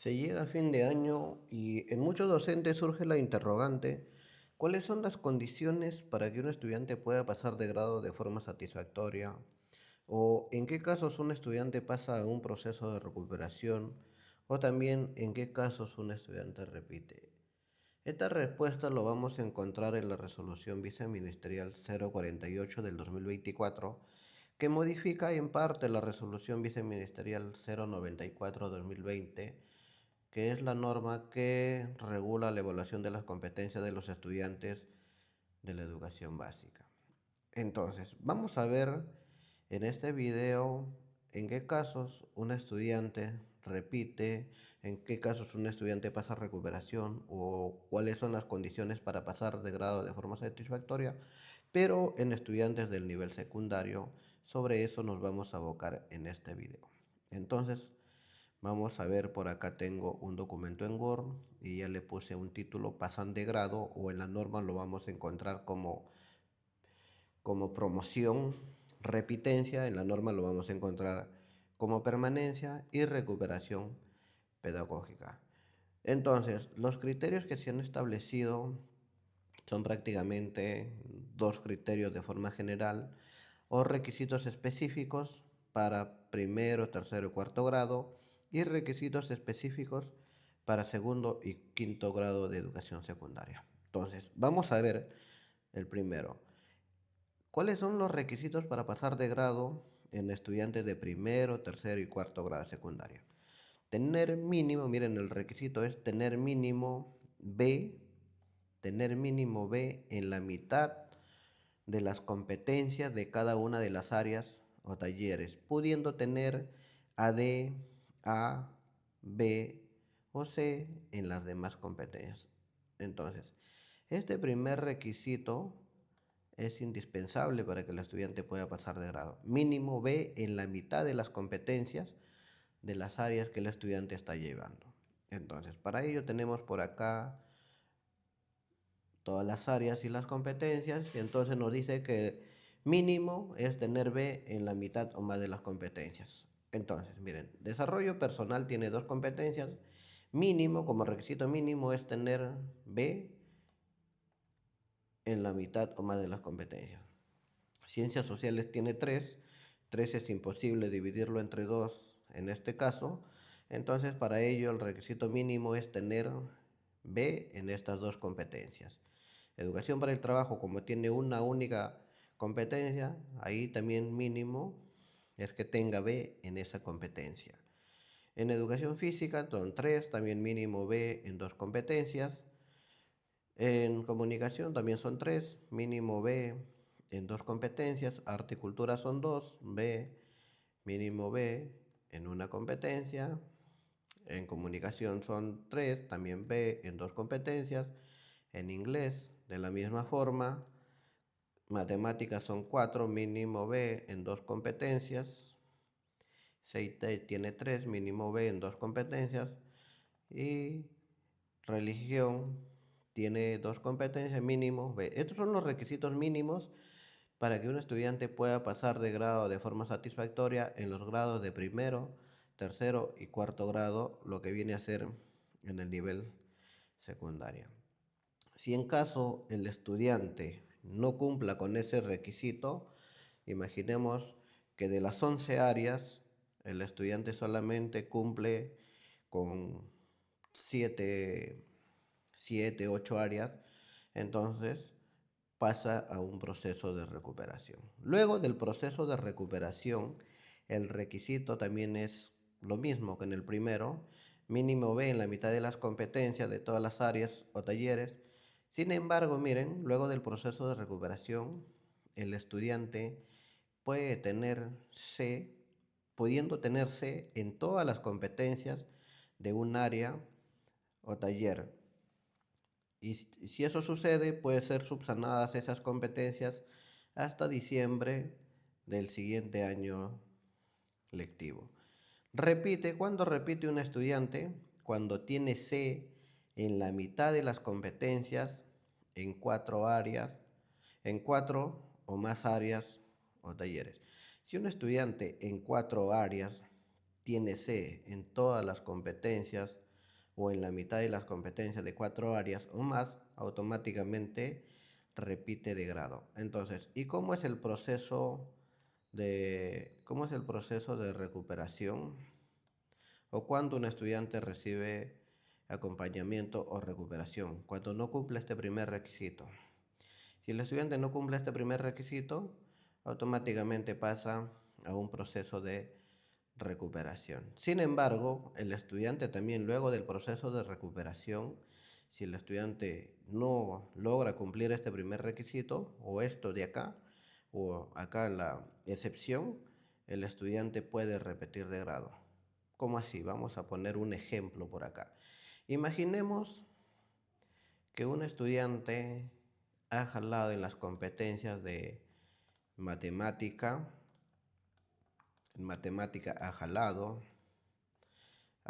Se llega a fin de año y en muchos docentes surge la interrogante, ¿cuáles son las condiciones para que un estudiante pueda pasar de grado de forma satisfactoria? ¿O en qué casos un estudiante pasa a un proceso de recuperación? ¿O también en qué casos un estudiante repite? Esta respuesta lo vamos a encontrar en la resolución viceministerial 048 del 2024, que modifica en parte la resolución viceministerial 094-2020, que es la norma que regula la evaluación de las competencias de los estudiantes de la educación básica. Entonces, vamos a ver en este video en qué casos un estudiante repite, en qué casos un estudiante pasa a recuperación o cuáles son las condiciones para pasar de grado de forma satisfactoria, pero en estudiantes del nivel secundario. Sobre eso nos vamos a abocar en este video. Entonces, vamos a ver, por acá tengo un documento en Word y ya le puse un título, pasan de grado, o en la norma lo vamos a encontrar como promoción, repitencia, en la norma lo vamos a encontrar como permanencia y recuperación pedagógica. Entonces, los criterios que se han establecido son prácticamente dos criterios de forma general o requisitos específicos para primero, tercero y cuarto grado y requisitos específicos para segundo y quinto grado de educación secundaria. Entonces, vamos a ver el primero. ¿Cuáles son los requisitos para pasar de grado en estudiantes de primero, tercero y cuarto grado de secundaria? Tener mínimo, miren, el requisito es tener mínimo B en la mitad de las competencias de cada una de las áreas o talleres, pudiendo tener AD, A, B o C en las demás competencias. Entonces, este primer requisito es indispensable para que el estudiante pueda pasar de grado. Mínimo B en la mitad de las competencias de las áreas que el estudiante está llevando. Entonces, para ello tenemos por acá todas las áreas y las competencias, y entonces nos dice que mínimo es tener B en la mitad o más de las competencias. Entonces, miren, desarrollo personal tiene dos competencias, mínimo, como requisito mínimo, es tener B en la mitad o más de las competencias. Ciencias sociales tiene tres es imposible dividirlo entre dos en este caso, entonces para ello el requisito mínimo es tener B en estas dos competencias. Educación para el trabajo, como tiene una única competencia, ahí también mínimo es que tenga B en esa competencia. En educación física son tres, también mínimo B en dos competencias. En comunicación también son tres, mínimo B en dos competencias. Arte y cultura son dos, B, mínimo B en una competencia. En comunicación son tres, también B en dos competencias. En inglés, de la misma forma. Matemáticas son cuatro, mínimo B en dos competencias. CIT tiene tres, mínimo B en dos competencias. Y religión tiene dos competencias, mínimo B. Estos son los requisitos mínimos para que un estudiante pueda pasar de grado de forma satisfactoria en los grados de primero, tercero y cuarto grado, lo que viene a ser en el nivel secundario. Si en caso el estudiante no cumpla con ese requisito, imaginemos que de las 11 áreas el estudiante solamente cumple con 7, 8 áreas, entonces pasa a un proceso de recuperación. Luego del proceso de recuperación, el requisito también es lo mismo que en el primero, mínimo B en la mitad de las competencias de todas las áreas o talleres. Sin embargo, miren, luego del proceso de recuperación, el estudiante puede tener C, pudiendo tener C en todas las competencias de un área o taller. Y si eso sucede, puede ser subsanadas esas competencias hasta diciembre del siguiente año lectivo. ¿Cuándo repite un estudiante? Cuando tiene C en la mitad de las competencias en cuatro áreas, en cuatro o más áreas o talleres. Si un estudiante en cuatro áreas tiene C en todas las competencias o en la mitad de las competencias de 4 áreas o más, automáticamente repite de grado. Entonces, ¿y cómo es el proceso de recuperación? ¿O cuando un estudiante recibe acompañamiento o recuperación? Cuando no cumple este primer requisito. Si el estudiante no cumple este primer requisito, automáticamente pasa a un proceso de recuperación. Sin embargo, el estudiante también luego del proceso de recuperación, si el estudiante no logra cumplir este primer requisito o esto de acá, o acá en la excepción, el estudiante puede repetir de grado. ¿Cómo así? Vamos a poner un ejemplo por acá. Imaginemos que un estudiante ha jalado en las competencias de matemática, en matemática ha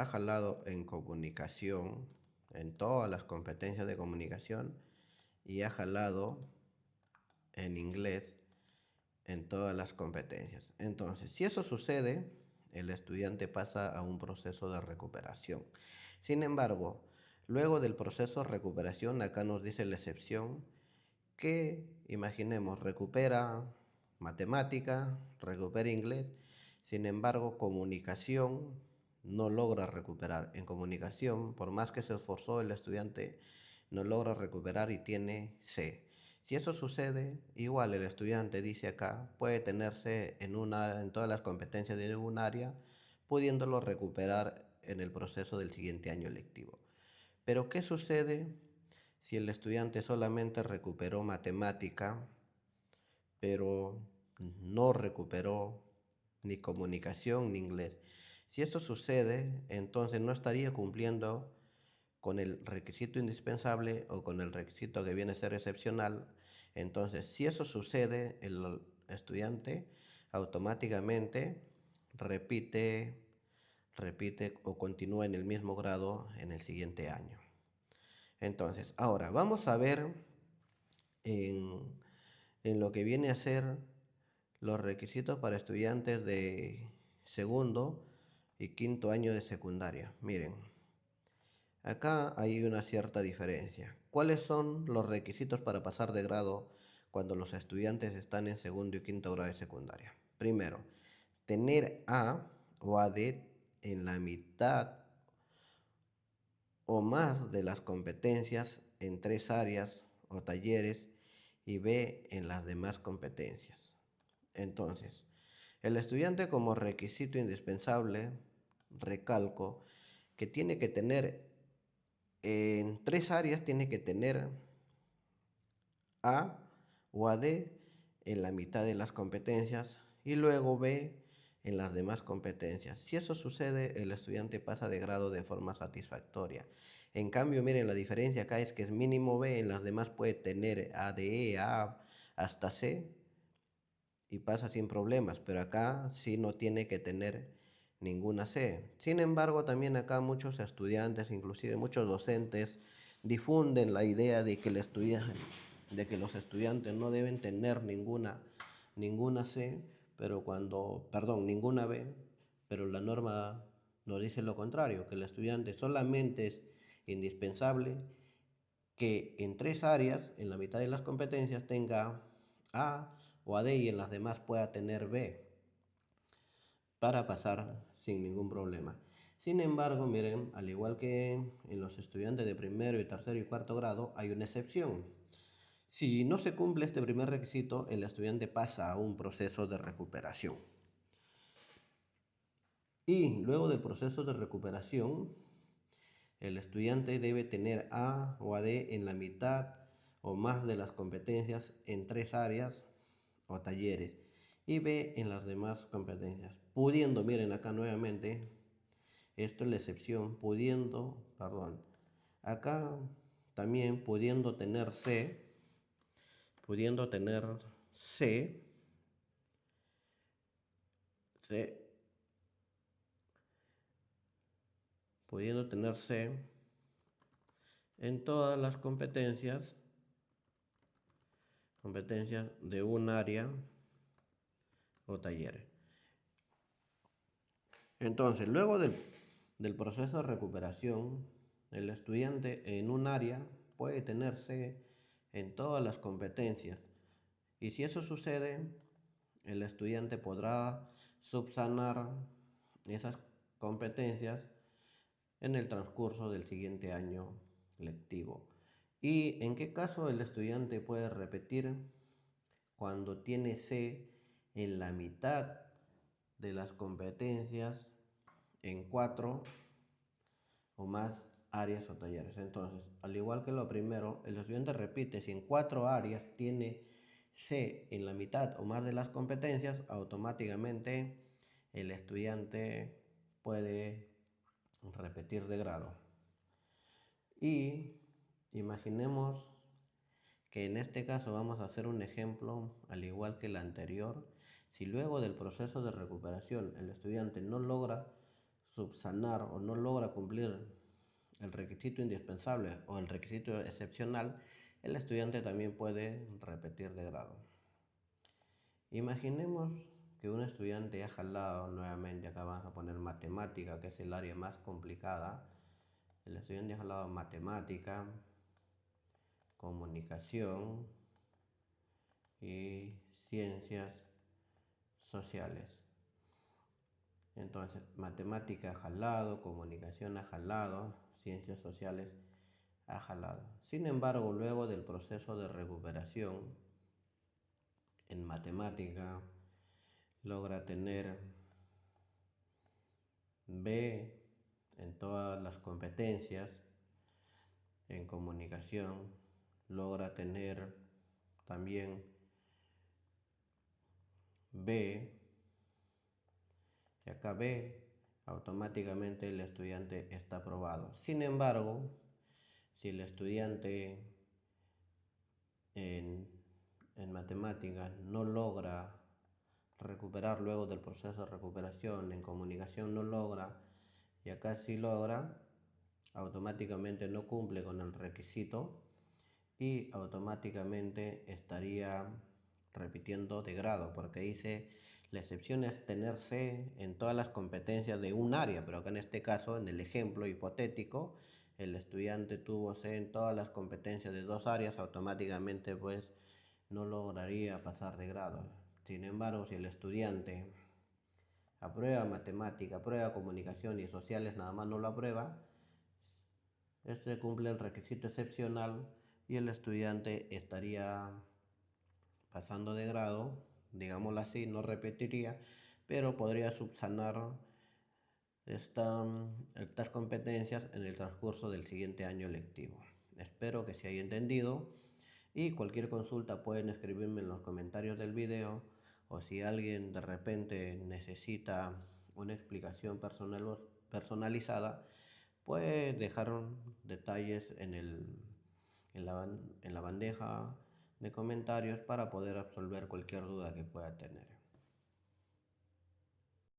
jalado en comunicación, en todas las competencias de comunicación, y ha jalado en inglés en todas las competencias. Entonces, si eso sucede, el estudiante pasa a un proceso de recuperación. Sin embargo, luego del proceso de recuperación, acá nos dice la excepción que, imaginemos, recupera matemática, recupera inglés, sin embargo, comunicación no logra recuperar. En comunicación, por más que se esforzó el estudiante, no logra recuperar y tiene C. Si eso sucede, igual el estudiante dice acá, puede tenerse en todas las competencias de un área, pudiéndolo recuperar en el proceso del siguiente año lectivo. Pero ¿qué sucede si el estudiante solamente recuperó matemática, pero no recuperó ni comunicación ni inglés? Si eso sucede, entonces no estaría cumpliendo con el requisito indispensable o con el requisito que viene a ser excepcional. Entonces, si eso sucede, el estudiante automáticamente repite, repite o continúa en el mismo grado en el siguiente año. Entonces, ahora vamos a ver en, en lo que viene a ser los requisitos para estudiantes de segundo y quinto año de secundaria. Miren, acá hay una cierta diferencia. ¿Cuáles son los requisitos para pasar de grado cuando los estudiantes están en segundo y quinto grado de secundaria? Primero, tener A o AD en la mitad o más de las competencias en 3 áreas o talleres y B en las demás competencias. Entonces, el estudiante como requisito indispensable, recalco, que tiene que tener en 3 áreas, tiene que tener A o AD en la mitad de las competencias y luego B en las demás competencias. Si eso sucede, el estudiante pasa de grado de forma satisfactoria. En cambio, miren, la diferencia acá es que es mínimo B, en las demás puede tener ADE, A hasta C y pasa sin problemas, pero acá sí no tiene que tener ninguna C. Sin embargo, también acá muchos estudiantes, inclusive muchos docentes, difunden la idea de que de que los estudiantes no deben tener ninguna C, pero perdón, ninguna B, pero la norma nos dice lo contrario, que el estudiante solamente es indispensable que en 3 áreas, en la mitad de las competencias, tenga A o AD y en las demás pueda tener B para pasar sin ningún problema. Sin embargo, miren, al igual que en los estudiantes de primero y tercero y cuarto grado, hay una excepción. Si no se cumple este primer requisito, el estudiante pasa a un proceso de recuperación. Y luego del proceso de recuperación, el estudiante debe tener A o AD en la mitad o más de las competencias en 3 áreas o talleres y B en las demás competencias. Pudiendo, miren acá nuevamente, esto es la excepción, acá también pudiendo tener C, C, pudiendo tener C en todas las competencias de un área o taller. Entonces, luego del proceso de recuperación, el estudiante en un área puede tener C en todas las competencias. Y si eso sucede, el estudiante podrá subsanar esas competencias en el transcurso del siguiente año lectivo. ¿Y en qué caso el estudiante puede repetir? Cuando tiene C en la mitad de las competencias en 4 o más áreas o talleres. Entonces, al igual que lo primero, el estudiante repite si en 4 áreas tiene C en la mitad o más de las competencias, automáticamente el estudiante puede repetir de grado. Y imaginemos que en este caso vamos a hacer un ejemplo al igual que el anterior. Si luego del proceso de recuperación el estudiante no logra subsanar o no logra cumplir el requisito indispensable o el requisito excepcional, el estudiante también puede repetir de grado. Imaginemos que un estudiante ha jalado nuevamente, acá vamos a poner matemática, que es el área más complicada. El estudiante ha jalado matemática, comunicación y ciencias sociales. Entonces, matemática ha jalado, comunicación ha jalado, ciencias sociales ha jalado. Sin embargo, luego del proceso de recuperación en matemática, logra tener B en todas las competencias. En comunicación logra tener también B, y acá B, automáticamente el estudiante está aprobado. Sin embargo, si el estudiante en matemáticas no logra recuperar luego del proceso de recuperación, en comunicación no logra, y acá sí logra, automáticamente no cumple con el requisito y automáticamente estaría repitiendo de grado, porque dice la excepción es tener C en todas las competencias de un área, pero acá en este caso, en el ejemplo hipotético, el estudiante tuvo C en todas las competencias de 2 áreas, automáticamente pues no lograría pasar de grado. Sin embargo, si el estudiante aprueba matemática, aprueba comunicación y sociales, nada más no lo aprueba, este cumple el requisito excepcional y el estudiante estaría pasando de grado, digámoslo así, no repetiría, pero podría subsanar estas competencias en el transcurso del siguiente año lectivo. Espero que se haya entendido y cualquier consulta pueden escribirme en los comentarios del video, o si alguien de repente necesita una explicación personalizada, puede dejar detalles en la bandeja de comentarios para poder absolver cualquier duda que pueda tener.